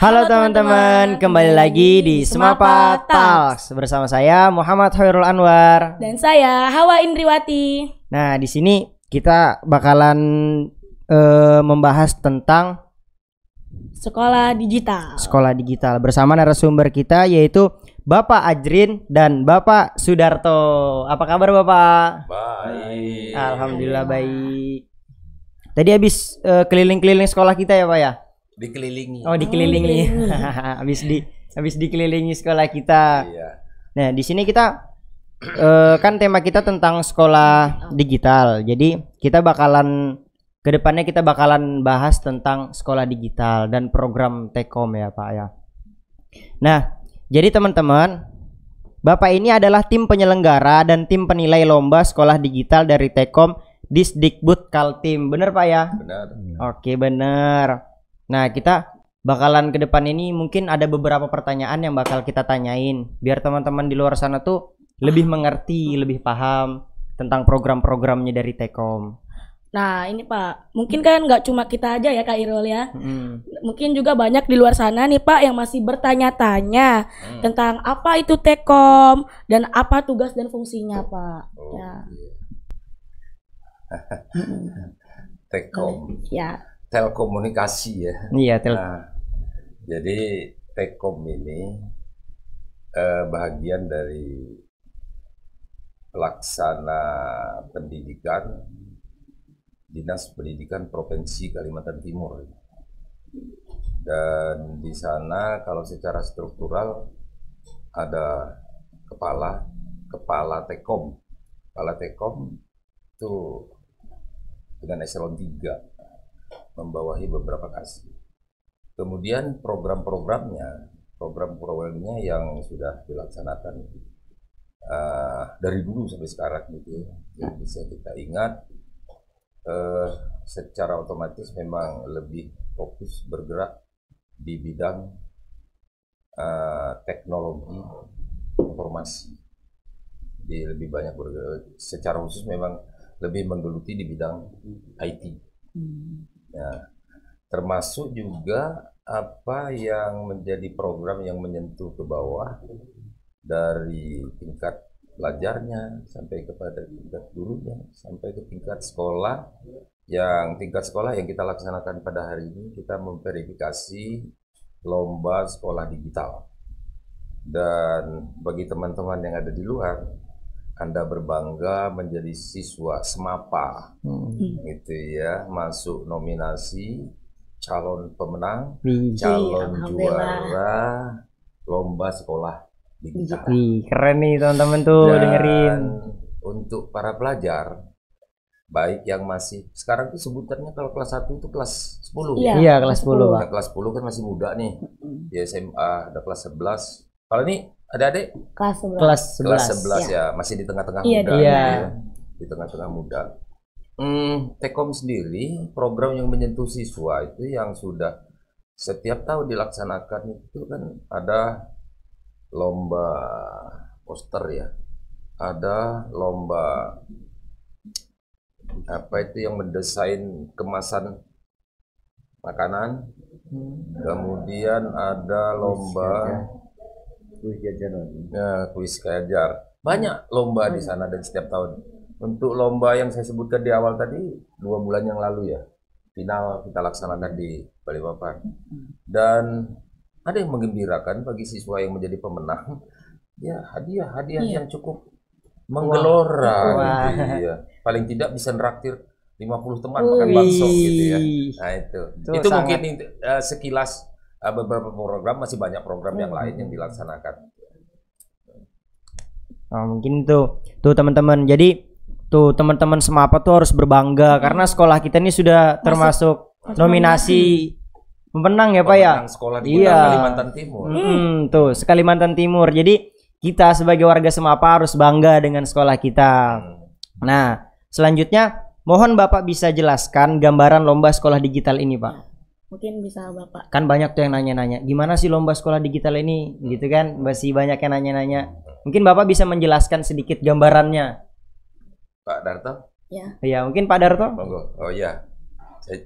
Halo teman-teman, kembali lagi di Semapa Talks bersama saya Muhammad Hoirul Anwar dan saya Hawa Indriwati. Nah, di sini kita bakalan membahas tentang sekolah digital. Sekolah digital bersama narasumber kita yaitu Bapak Ajrin dan Bapak Sudarto. Apa kabar Bapak? Baik. Alhamdulillah baik. Tadi habis keliling-keliling sekolah kita ya Pak ya? Dikelilingi. Oh dikelilingi. habis dikelilingi sekolah kita. Iya. Nah di sini kita kan tema kita tentang sekolah digital. Jadi kita bakalan kedepannya kita bakalan bahas tentang sekolah digital dan program Tekom ya Pak ya. Nah jadi teman-teman, Bapak ini adalah tim penyelenggara dan tim penilai lomba sekolah digital dari Tekom Disdikbud Kaltim. Bener Pak ya? Benar. Oke bener. Nah kita bakalan ke depan ini mungkin ada beberapa pertanyaan yang bakal kita tanyain biar teman-teman di luar sana tuh lebih mengerti, lebih paham tentang program-programnya dari Tekom. Nah ini Pak, mungkin kan nggak cuma kita aja ya Kak Irul ya. Mungkin juga banyak di luar sana nih Pak yang masih bertanya-tanya tentang apa itu Tekom dan apa tugas dan fungsinya Pak. Ya. Tekom. Ya. Telekomunikasi ya. Iya, jadi Tekom ini bagian dari pelaksana pendidikan Dinas Pendidikan Provinsi Kalimantan Timur. Dan di sana kalau secara struktural ada kepala Tekom. Kepala Tekom itu dengan eselon 3 membawahi beberapa kasih. Kemudian program-programnya yang sudah dilaksanakan dari dulu sampai sekarang gitu, yang bisa kita ingat secara otomatis memang lebih fokus bergerak di bidang teknologi informasi. Di lebih banyak secara khusus memang lebih menggeluti di bidang IT. Ya, termasuk juga apa yang menjadi program yang menyentuh ke bawah dari tingkat pelajarnya sampai kepada tingkat gurunya sampai ke tingkat sekolah yang kita laksanakan pada hari ini. Kita memverifikasi lomba sekolah digital, dan bagi teman-teman yang ada di luar, Anda berbangga menjadi siswa Semapa, gitu ya, masuk nominasi calon pemenang, calon juara lomba sekolah digital. Keren nih teman-teman tuh. Dan dengerin. Untuk para pelajar, baik yang masih sekarang tuh sebutannya kalau kelas 1 itu kelas 10. Iya, kelas 10 Pak. Kelas 10 kan masih muda nih. Di SMA ada kelas 11. Kalau ini adik-adik kelas 11 ya, masih di tengah-tengah Iya, muda. iya. Di tengah-tengah muda. Tekom sendiri program yang menyentuh siswa itu yang sudah setiap tahun dilaksanakan itu kan ada lomba poster ya, ada lomba apa itu yang mendesain kemasan makanan, kemudian ada lomba kuis kejar. Banyak lomba di sana dan setiap tahun. Untuk lomba yang saya sebutkan di awal tadi 2 bulan yang lalu ya, final kita laksanakan di Balikpapan. Dan ada yang menggembirakan bagi siswa yang menjadi pemenang, ya hadiah yang cukup menggelora gitu ya. Paling tidak bisa neraktir 50 teman makan bakso gitu ya. Nah itu mungkin sekilas beberapa program, masih banyak program yang lain yang dilaksanakan. Mungkin tuh teman-teman. Jadi tuh teman-teman Semapa tuh harus berbangga karena sekolah kita ini sudah termasuk nominasi pemenang ya Pak ya. Sekolah di Kalimantan Timur. Tuh Kalimantan Timur. Jadi kita sebagai warga Semapa harus bangga dengan sekolah kita. Nah selanjutnya mohon Bapak bisa jelaskan gambaran lomba sekolah digital ini Pak. Mungkin bisa Bapak. Kan banyak tuh yang nanya-nanya, gimana sih lomba sekolah digital ini, gitu kan? Masih banyak yang nanya-nanya. Mungkin Bapak bisa menjelaskan sedikit gambarannya. Pak Darto? Ya. Ya, mungkin Pak Darto. Monggo. Oh ya.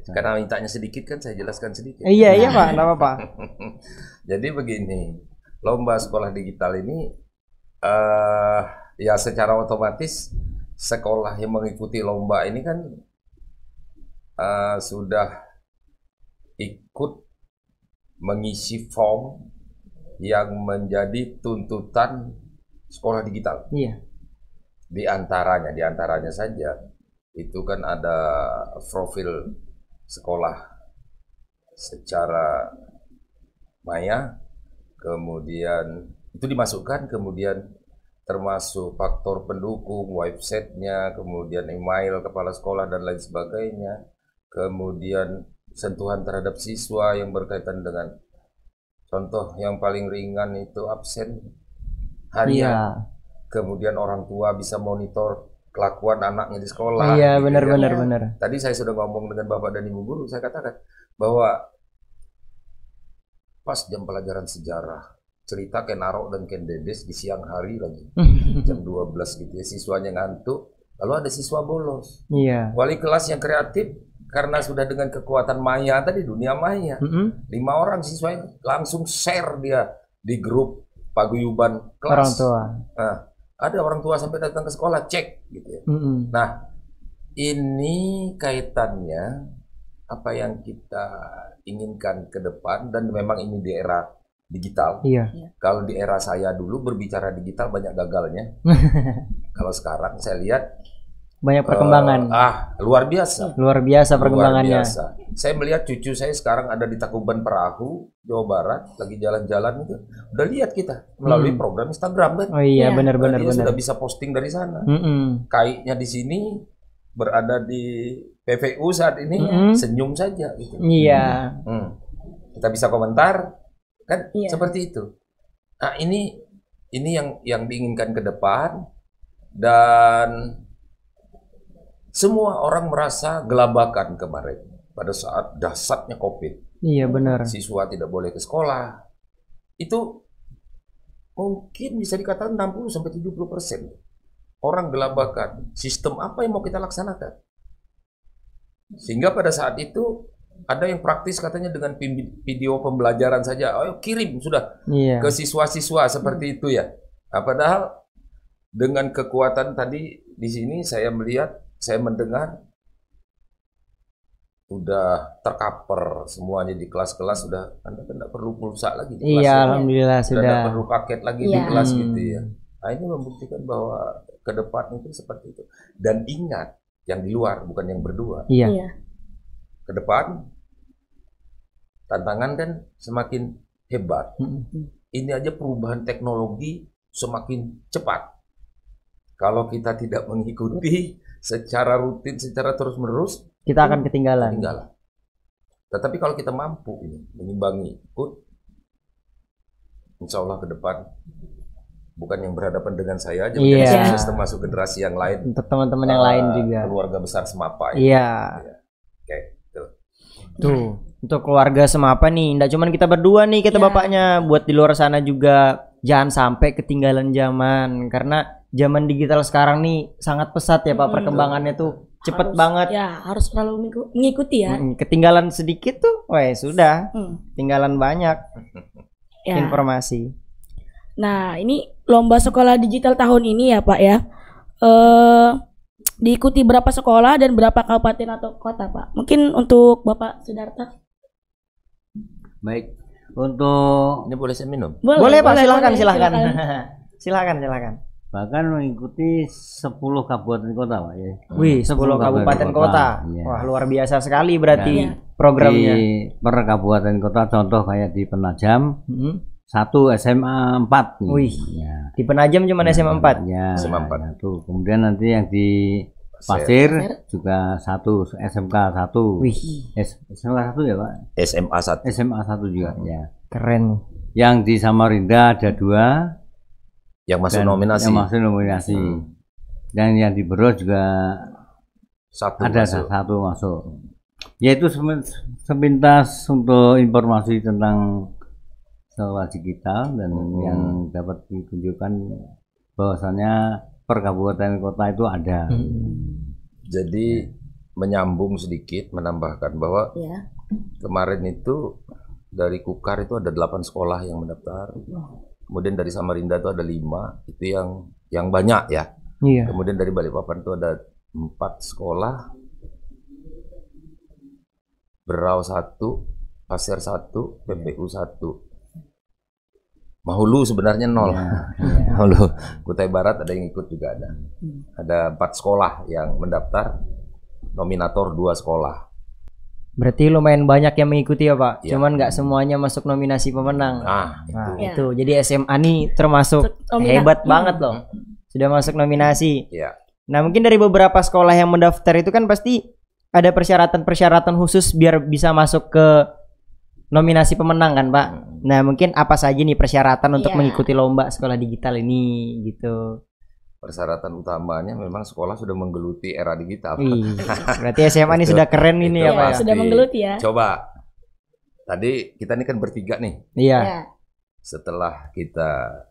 Karena mintanya sedikit kan saya jelaskan sedikit. Iya iya Pak, nggak apa-apa. Jadi begini, lomba sekolah digital ini ya secara otomatis sekolah yang mengikuti lomba ini kan sudah ikut mengisi form yang menjadi tuntutan sekolah digital. Iya. Di antaranya saja itu kan ada profil sekolah secara maya, kemudian itu dimasukkan, kemudian termasuk faktor pendukung, websitenya, kemudian email kepala sekolah dan lain sebagainya, kemudian sentuhan terhadap siswa yang berkaitan dengan contoh yang paling ringan itu absen harian, kemudian orang tua bisa monitor kelakuan anaknya di sekolah. Iya, gitu benar. Tadi saya sudah ngomong dengan Bapak dan Ibu guru, saya katakan bahwa pas jam pelajaran sejarah, cerita Ken Arok dan Ken Dedes di siang hari lagi, jam 12 gitu ya, siswanya ngantuk, lalu ada siswa bolos. Iya. Wali kelas yang kreatif, karena sudah dengan kekuatan maya tadi, dunia maya, 5 orang siswanya langsung share dia di grup paguyuban kelas. Orang tua. Nah, ada orang tua sampai datang ke sekolah cek gitu ya. Nah, ini kaitannya apa yang kita inginkan ke depan, dan memang ini di era digital. Iya. Kalau di era saya dulu berbicara digital banyak gagalnya. Kalau sekarang saya lihat banyak perkembangan. Luar biasa. Luar biasa perkembangannya. Luar biasa. Saya melihat cucu saya sekarang ada di Tangkuban Perahu, Jawa Barat, lagi jalan-jalan itu. Udah lihat kita melalui program Instagram kan. Oh iya, benar. Dia sudah bisa posting dari sana. Kaiknya di sini, berada di PVU saat ini, senyum saja gitu. Iya. Kita bisa komentar kan, seperti itu. Nah, ini yang diinginkan ke depan, dan semua orang merasa gelabakan kemarin pada saat dahsyatnya COVID. Iya, benar. Siswa tidak boleh ke sekolah. Itu mungkin bisa dikatakan 60-70% orang gelabakan. Sistem apa yang mau kita laksanakan? Sehingga pada saat itu ada yang praktis katanya dengan video pembelajaran saja. Ayo kirim sudah ke siswa-siswa seperti itu ya. Nah, padahal dengan kekuatan tadi di sini saya melihat, saya mendengar udah tercover semuanya di kelas-kelas, sudah Anda tidak perlu pulsa lagi di kelas. Iya, alhamdulillah sudah. Tidak perlu paket lagi di kelas gitu ya. Nah, ini membuktikan bahwa ke depan itu seperti itu. Dan ingat, yang di luar bukan yang berdua. Iya. Ke depan tantangan kan semakin hebat. Ini aja perubahan teknologi semakin cepat. Kalau kita tidak mengikuti secara rutin, secara terus-menerus, kita akan ketinggalan. Tetapi kalau kita mampu ini mengimbangi, ikut, insya Allah ke depan bukan yang berhadapan dengan saya aja, sukses termasuk generasi yang lain. Untuk teman-teman yang lain juga. Keluarga besar Semapa. Iya. Oke, tuh. Untuk keluarga Semapa nih, enggak cuman kita berdua nih, kata bapaknya, buat di luar sana juga jangan sampai ketinggalan zaman, karena zaman digital sekarang nih sangat pesat ya Pak, perkembangannya tuh cepet banget. Ya, harus selalu mengikuti ya. Ketinggalan sedikit tuh, sudah. Tinggalan banyak informasi. Nah, ini lomba sekolah digital tahun ini ya Pak ya. Diikuti berapa sekolah dan berapa kabupaten atau kota Pak? Mungkin untuk Bapak Sidarta. Baik. Untuk ini boleh saya minum? Boleh Pak, silahkan. Silakan. Bahkan mengikuti 10 kabupaten kota Pak ya. Wih, 10 kabupaten kota. Ya. Wah, luar biasa sekali berarti programnya. Di per kabupaten kota, contoh kayak di Penajam, 1 SMA 4 nih. Wih. Ya. Di Penajam cuma SMA 4. Ya, SMA 4. Satu. Kemudian nanti yang di Pasir juga 1, SMK 1. Wih. SMK 1 ya Pak? SMA 1. SMA 1 juga ya. Keren. Yang di Samarinda ada 2. Yang masuk nominasi. Yang masuk nominasi. Dan yang di Bero juga ada masuk. 1 masuk. Yaitu sepintas untuk informasi tentang sekolah digital, dan yang dapat ditunjukkan bahwasannya per kabupaten kota itu ada. Jadi menyambung sedikit, menambahkan bahwa Iya. kemarin itu dari Kukar itu ada 8 sekolah yang mendaftar. Kemudian dari Samarinda itu ada 5, itu yang banyak ya. Iya. Kemudian dari Balikpapan itu ada 4 sekolah, Berau 1, Pasir 1, PPU 1. Mahulu sebenarnya 0. Mahulu, Kutai Barat ada yang ikut juga ada. Ada 4 sekolah yang mendaftar, nominator 2 sekolah. Berarti lumayan banyak yang mengikuti ya Pak. Iya. Cuman nggak semuanya masuk nominasi pemenang. Nah, Nah, Iya. itu. Jadi SMA nih termasuk Nominasi. hebat banget loh. Sudah masuk nominasi. ya. Nah, mungkin dari beberapa sekolah yang mendaftar itu kan pasti ada persyaratan-persyaratan khusus biar bisa masuk ke nominasi pemenang kan, Pak? Nah, mungkin apa saja nih persyaratan untuk Iya. mengikuti lomba sekolah digital ini gitu. Persyaratan utamanya memang sekolah sudah menggeluti era digital. Ih, berarti SMA ini sudah keren ini Itu ya, Pak. Iya, ya? sudah menggeluti ya. Coba, tadi kita ini kan bertiga nih. Iya. Ya. Setelah kita,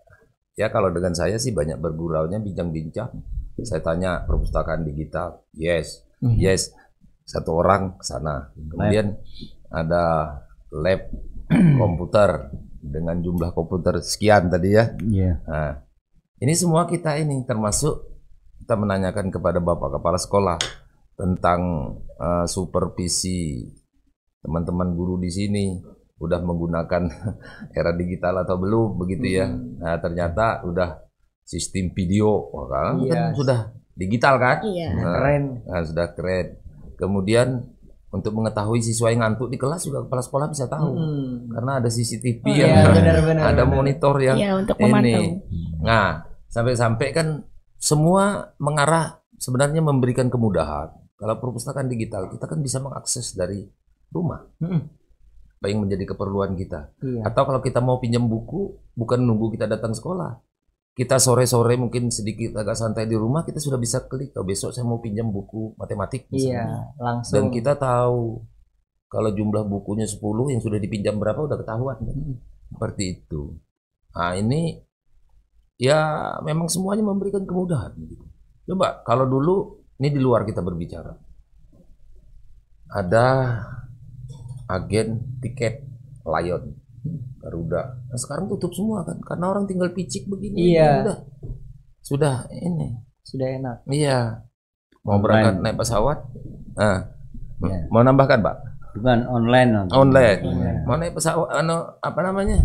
ya kalau dengan saya sih banyak berguraunya bincang-bincang. Saya tanya perpustakaan digital, yes, yes. Satu orang ke sana. Kemudian ada lab komputer dengan jumlah komputer sekian tadi ya. Iya. Nah, ini semua kita ini termasuk kita menanyakan kepada Bapak Kepala Sekolah tentang supervisi teman-teman guru di sini udah menggunakan era digital atau belum begitu ya. Nah, ternyata udah sistem video, wah, kan Iya. sudah digital kan? Iya. Keren. Nah, sudah keren. Kemudian untuk mengetahui siswa yang ngantuk di kelas juga kepala sekolah bisa tahu karena ada CCTV Iya, ya, benar-benar, ada benar. monitor yang Iya, untuk ini. memantau. Nah, sampai-sampai kan semua mengarah sebenarnya memberikan kemudahan. Kalau perpustakaan digital kita kan bisa mengakses dari rumah. Apa yang menjadi keperluan kita. Iya. Atau kalau kita mau pinjam buku, bukan nunggu kita datang sekolah. Kita sore-sore mungkin sedikit agak santai di rumah, kita sudah bisa klik. Oh, besok saya mau pinjam buku matematik misalnya. Iya, langsung. Dan kita tahu kalau jumlah bukunya 10 yang sudah dipinjam berapa udah ketahuan. Seperti itu. Nah, ini ya memang semuanya memberikan kemudahan gitu. Coba kalau dulu ini di luar kita berbicara. Ada agen tiket Lion, Garuda. Nah, sekarang tutup semua kan karena orang tinggal picik begini. Iya. Sudah ini. Sudah enak. Iya. Mau Online. berangkat naik pesawat. Nah, Iya. mau nambahkan, Pak? Bukan online. Online. Iya. Mau naik pesawat apa namanya?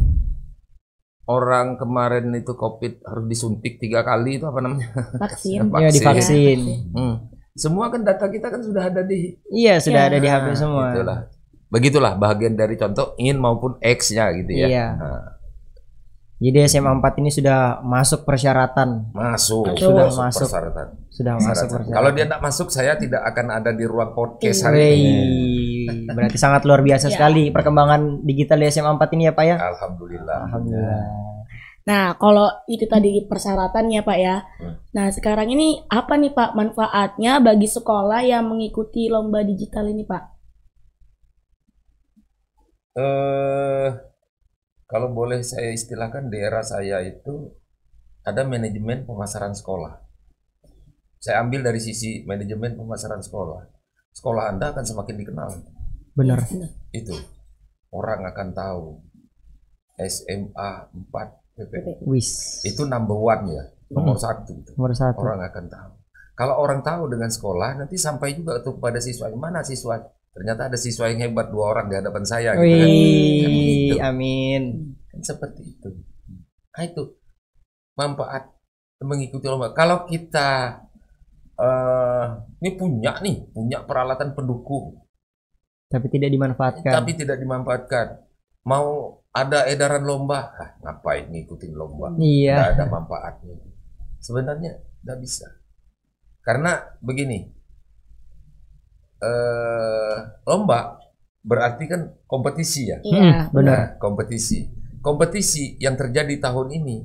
Orang kemarin itu COVID harus disuntik 3 kali itu apa namanya? Vaksin. Iya, divaksin. Semua kan data kita kan sudah ada di Iya, sudah Iya. ada di HP semua. Begitulah bagian dari contoh in maupun X-nya gitu ya. Iya. Nah, Jadi SMA 4 ini sudah masuk persyaratan. masuk. Sudah masuk. persyaratan. Sudah masuk Persyaratan. persyaratan. Kalau dia tidak masuk, saya tidak akan ada di ruang podcast hari Wey, ini. berarti sangat luar biasa Iya. sekali perkembangan digital di SMA 4 ini ya Pak ya. Alhamdulillah. Alhamdulillah. Nah, kalau itu tadi persyaratannya Pak ya. Nah, sekarang ini apa nih Pak manfaatnya bagi sekolah yang mengikuti lomba digital ini Pak? Kalau boleh saya istilahkan di era saya itu ada manajemen pemasaran sekolah. Saya ambil dari sisi manajemen pemasaran sekolah. Sekolah Anda akan semakin dikenal. Benar. Itu orang akan tahu SMA 4 PPU. Wis. Itu number one ya, nomor satu. Nomor 1. Orang akan tahu. Kalau orang tahu dengan sekolah, nanti sampai juga tuh kepada siswa. Mana siswa? Ternyata ada siswa yang hebat 2 orang di hadapan saya. Gitu kan. Kan Wih, gitu. amin. Kan seperti itu. Nah itu manfaat mengikuti lomba. Kalau kita ini punya peralatan pendukung, Tapi tidak dimanfaatkan. tapi tidak dimanfaatkan. Mau ada edaran lomba, ngapain ngikutin lomba? Iya. Nggak ada manfaatnya. Sebenarnya nggak bisa. Karena begini, lomba berarti kan kompetisi ya. Iya. Benar. Nah, kompetisi yang terjadi tahun ini,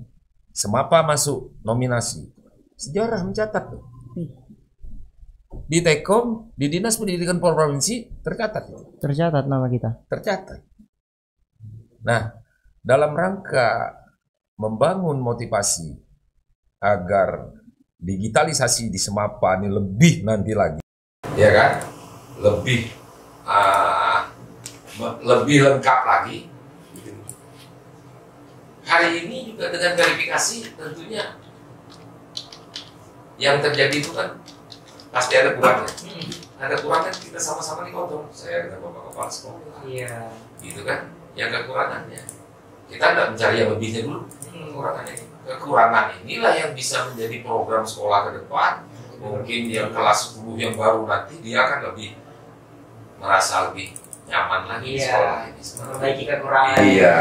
Semapa masuk nominasi. Sejarah mencatat tuh. Di Tekom, di Dinas Pendidikan Provinsi tercatat. Tercatat nama kita. Tercatat. Nah, dalam rangka membangun motivasi agar digitalisasi di Semapa ini lebih nanti lagi, ya kan? lebih lebih lengkap lagi. Hari ini juga dengan verifikasi tentunya yang terjadi itu kan pasti ada kurangnya. Ada kurangnya kita sama-sama dipotong. Saya dengan Bapak Kepala Sekolah. Iya. Gitu kan? Yang kekurangannya. Kita tidak mencari yang lebihnya dulu. Kekurangan inilah yang bisa menjadi program sekolah ke depan. Mungkin yang kelas 10 yang baru nanti dia akan lebih merasa lebih nyaman lagi di sekolah ini. Memperbaiki kekurangan. Iya.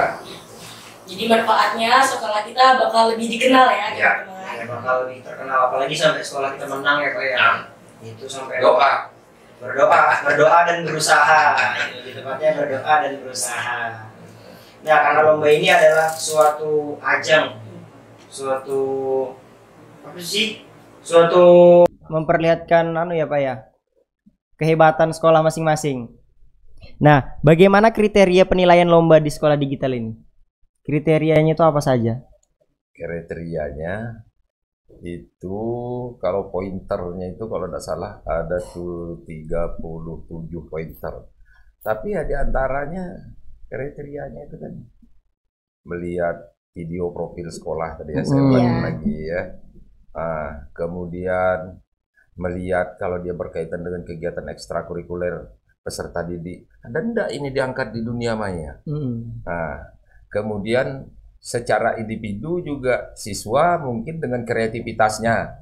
Jadi manfaatnya sekolah kita bakal lebih dikenal ya, teman-teman. Ya, bakal lebih terkenal, apalagi sampai sekolah kita menang ya Pak ya. Nah, itu sampai berdoa dan berusaha. Di tempatnya berdoa dan berusaha. Nah, karena lomba ini adalah suatu ajang, suatu apa sih? Suatu memperlihatkan ya Pak ya, kehebatan sekolah masing-masing. Nah, bagaimana kriteria penilaian lomba di sekolah digital ini? Kriterianya itu apa saja? Kriterianya itu kalau pointernya itu kalau tidak salah ada tuh 37 pointer. Tapi ya di antaranya kriterianya itu kan melihat video profil sekolah tadi ya saya ulangi lagi ya. Kemudian melihat kalau dia berkaitan dengan kegiatan ekstrakurikuler peserta didik. Ada enggak ini diangkat di dunia maya? Kemudian secara individu juga siswa mungkin dengan kreativitasnya.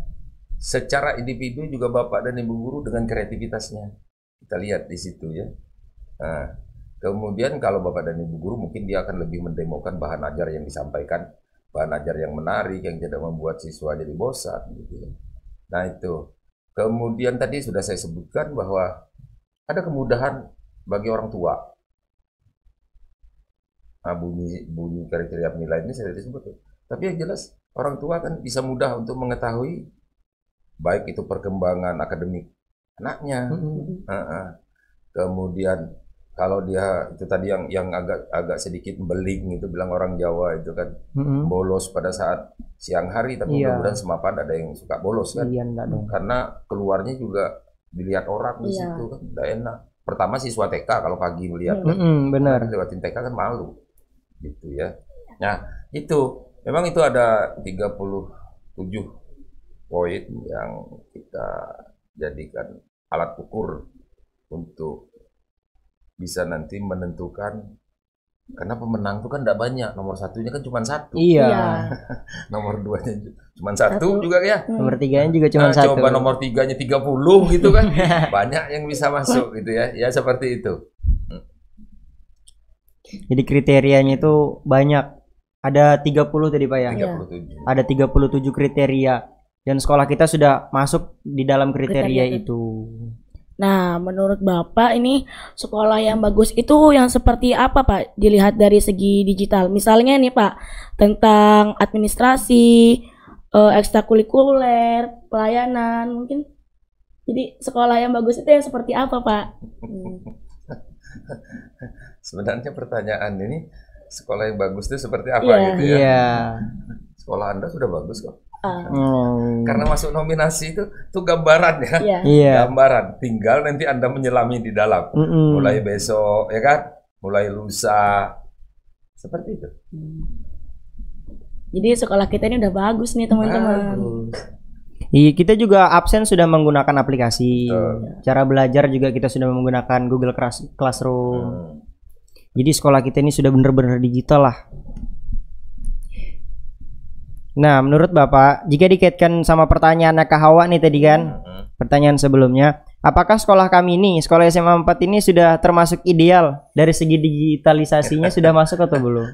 Secara individu juga Bapak dan Ibu guru dengan kreativitasnya. Kita lihat di situ ya. Kemudian kalau Bapak dan Ibu guru mungkin dia akan lebih mendemokan bahan ajar yang disampaikan, bahan ajar yang menarik, yang tidak membuat siswa jadi bosan gitu ya. Nah itu. Kemudian tadi sudah saya sebutkan bahwa ada kemudahan bagi orang tua. Bunyi kriteria penilaian ini saya disebut. Tapi yang jelas orang tua kan bisa mudah untuk mengetahui baik itu perkembangan akademik anaknya. Kemudian kalau dia itu tadi yang agak sedikit beling itu bilang orang Jawa itu kan bolos pada saat siang hari, tapi mudah-mudahan semapan ada yang suka bolos kan. Karena keluarnya juga dilihat orang di situ kan tidak enak. Pertama siswa TK kalau pagi melihat benar lewatin TK kan malu gitu ya. Nah itu memang itu ada 37 poin yang kita jadikan alat ukur untuk bisa nanti menentukan, karena pemenang itu kan tidak banyak, nomor satunya kan cuma satu. Nomor 2-nya cuma satu juga ya. Nomor 3-nya juga cuma satu. Coba nomor 3-nya 30 gitu kan. Banyak yang bisa masuk gitu ya. Ya seperti itu. Jadi kriterianya itu banyak. Ada 30 tadi Pak ya? 37. Ada 37 kriteria. Dan sekolah kita sudah masuk di dalam kriteria itu. Nah, menurut Bapak ini sekolah yang bagus itu yang seperti apa Pak? Dilihat dari segi digital. Misalnya nih Pak, tentang administrasi, ekstrakurikuler, pelayanan mungkin. Jadi sekolah yang bagus itu yang seperti apa Pak? Sebenarnya pertanyaan ini sekolah yang bagus itu seperti apa gitu ya? Sekolah Anda sudah bagus kok. Karena masuk nominasi itu tuh gambaran ya. Gambaran. Tinggal nanti Anda menyelami di dalam. Mulai besok ya kan? Mulai lusa. Seperti itu. Jadi sekolah kita ini udah bagus nih teman-teman. Iya, kita juga absen sudah menggunakan aplikasi. Cara belajar juga kita sudah menggunakan Google Classroom. Jadi sekolah kita ini sudah benar-benar digital lah. Nah, menurut Bapak, jika dikaitkan sama pertanyaannya Kak Hawa nih tadi kan, pertanyaan sebelumnya, apakah sekolah kami ini, sekolah SMA 4 ini sudah termasuk ideal dari segi digitalisasinya sudah masuk atau belum?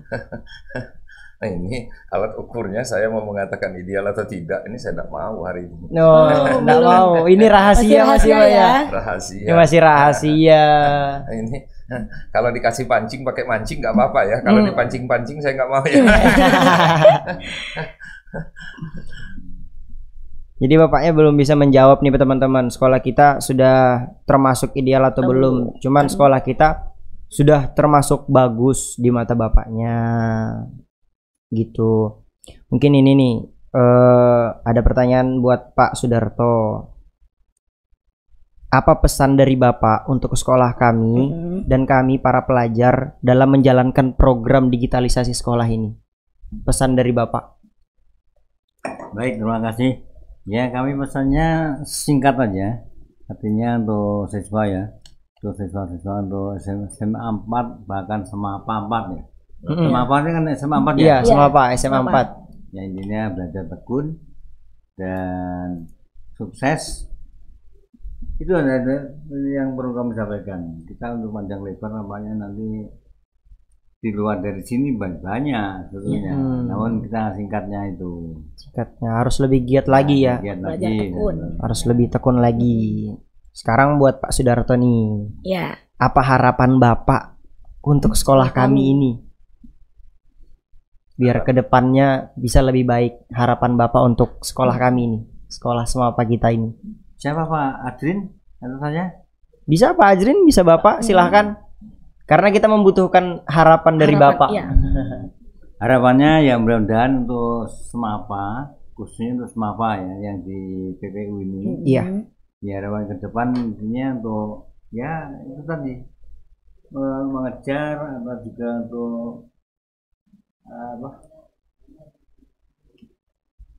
Nah ini alat ukurnya saya mau mengatakan ideal atau tidak, ini saya tidak mau hari ini. Tidak mau, ini rahasia masih Pak ya? Rahasia. Ini masih rahasia. Nah, ini kalau dikasih pancing pakai mancing nggak apa-apa ya, kalau dipancing-pancing saya nggak mau ya. Jadi bapaknya belum bisa menjawab nih teman-teman, sekolah kita sudah termasuk ideal atau belum. Cuman sekolah kita sudah termasuk bagus di mata bapaknya. Gitu. Mungkin ini nih ada pertanyaan buat Pak Sudarto. apa pesan dari Bapak untuk sekolah kami dan kami para pelajar dalam menjalankan program digitalisasi sekolah ini? Pesan dari Bapak. Baik, terima kasih. Ya, kami pesannya singkat aja. Artinya untuk siswa ya, untuk siswa-siswa untuk SMA 4 bahkan SMA 4 ya. SMA 4 ini kan SMA 4 ya? Iya, SMA Pak, SMA 4. Ya, intinya belajar tekun dan sukses. Itu ada yang perlu kami sampaikan. Kita untuk panjang lebar namanya nanti di luar dari sini banyak sebetulnya. Namun kita singkatnya itu. Singkatnya harus lebih giat lagi ya. Giat lagi. Harus lebih tekun lagi. Sekarang buat Pak Sudarto nih. Ya. Apa harapan Bapak untuk sekolah kami ini? Biar kedepannya bisa lebih baik. Harapan Bapak untuk sekolah kami ini. Sekolah Semapa kita ini. Siapa Pak Adrin? Atau saya? Bisa Pak Ajrin, bisa Bapak, silahkan. Karena kita membutuhkan harapan dari Bapak. Iya. Harapannya ya mudah-mudahan untuk Semapa, khususnya untuk Semapa ya yang di PPU ini. Iya. Ya harapan ke depan intinya untuk ya itu tadi mengejar atau juga untuk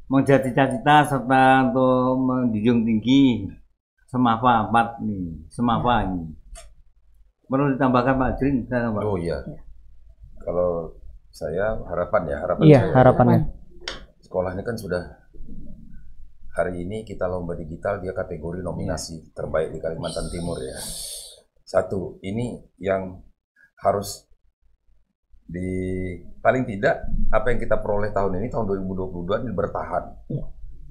mengejar cita-cita serta untuk menjunjung tinggi Semapa 4 nih, Semapa ini. Perlu ditambahkan Pak Adrin? Oh iya. Kalau saya harapan Iya, saya harapannya. sekolah ini kan sudah hari ini kita lomba digital, dia kategori nominasi terbaik di Kalimantan Timur ya. Satu, ini yang harus paling tidak apa yang kita peroleh tahun ini, tahun 2022 ini bertahan.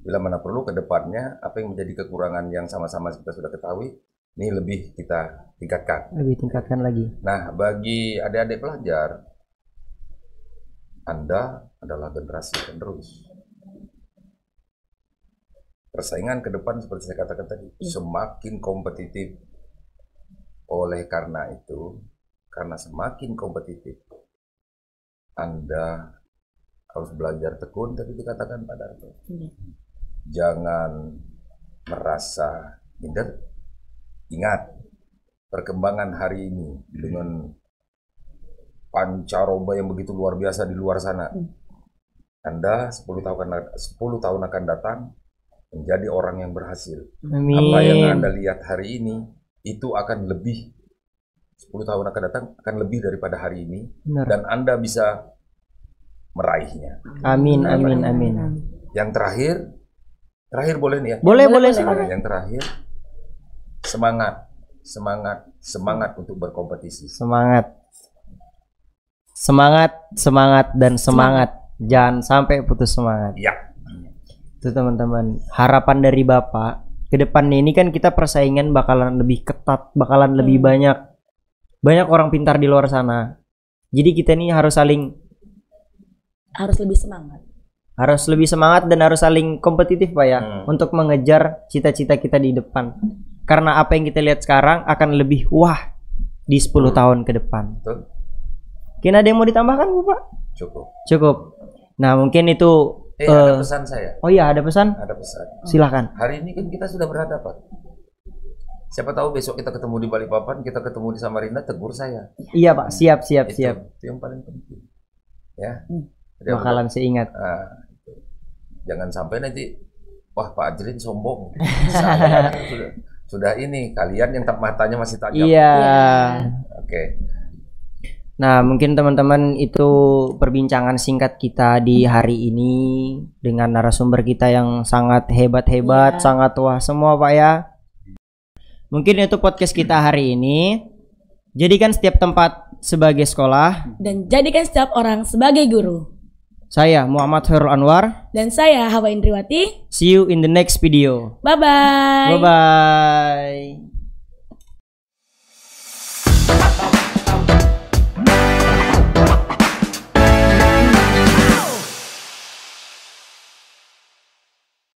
Bila mana perlu ke depannya apa yang menjadi kekurangan yang sama-sama kita sudah ketahui, ini lebih kita tingkatkan. Lebih tingkatkan lagi. Nah, bagi adik-adik pelajar, Anda adalah generasi penerus. Persaingan ke depan seperti saya katakan tadi, semakin kompetitif. Oleh karena itu, karena semakin kompetitif, Anda harus belajar tekun, tadi dikatakan Pak Darto. Jangan merasa minder. Ingat, perkembangan hari ini dengan pancaroba yang begitu luar biasa di luar sana. Anda 10 tahun akan datang menjadi orang yang berhasil. Amin. Apa yang Anda lihat hari ini itu akan lebih 10 tahun akan datang akan lebih daripada hari ini. Benar. Dan Anda bisa meraihnya. Amin, amin, amin. Yang terakhir boleh nih ya? Boleh. Yang terakhir, semangat untuk berkompetisi. Semangat, dan semangat. Jangan sampai putus semangat. Ya. Itu teman-teman, harapan dari Bapak ke depannya ini kan kita persaingan bakalan lebih ketat, bakalan lebih banyak orang pintar di luar sana. Jadi kita ini harus lebih semangat dan harus saling kompetitif Pak ya, untuk mengejar cita-cita kita di depan. Karena apa yang kita lihat sekarang akan lebih wah di 10 tahun ke depan. Betul. Mungkin ada yang mau ditambahkan Bu Pak? Cukup. Nah mungkin itu ada pesan saya. Oh iya, ada pesan? Ada pesan. Silahkan. Hari ini kan kita sudah berhadapan. Siapa tahu besok kita ketemu di Balikpapan, kita ketemu di Samarinda, tegur saya. Iya Pak, siap. Itu yang paling penting. Ya. Bakalan seingat. Jangan sampai nanti, wah Pak Ajrin sombong. Saya sudah ini, kalian yang matanya masih tajam. Iya. Oke. Nah, mungkin teman-teman itu perbincangan singkat kita di hari ini dengan narasumber kita yang sangat hebat-hebat, sangat wah semua Pak ya. Mungkin itu podcast kita hari ini. Jadikan setiap tempat sebagai sekolah dan jadikan setiap orang sebagai guru. Saya Muhammad Khairul Anwar dan saya Hawa Indriwati. See you in the next video. Bye bye. Bye bye.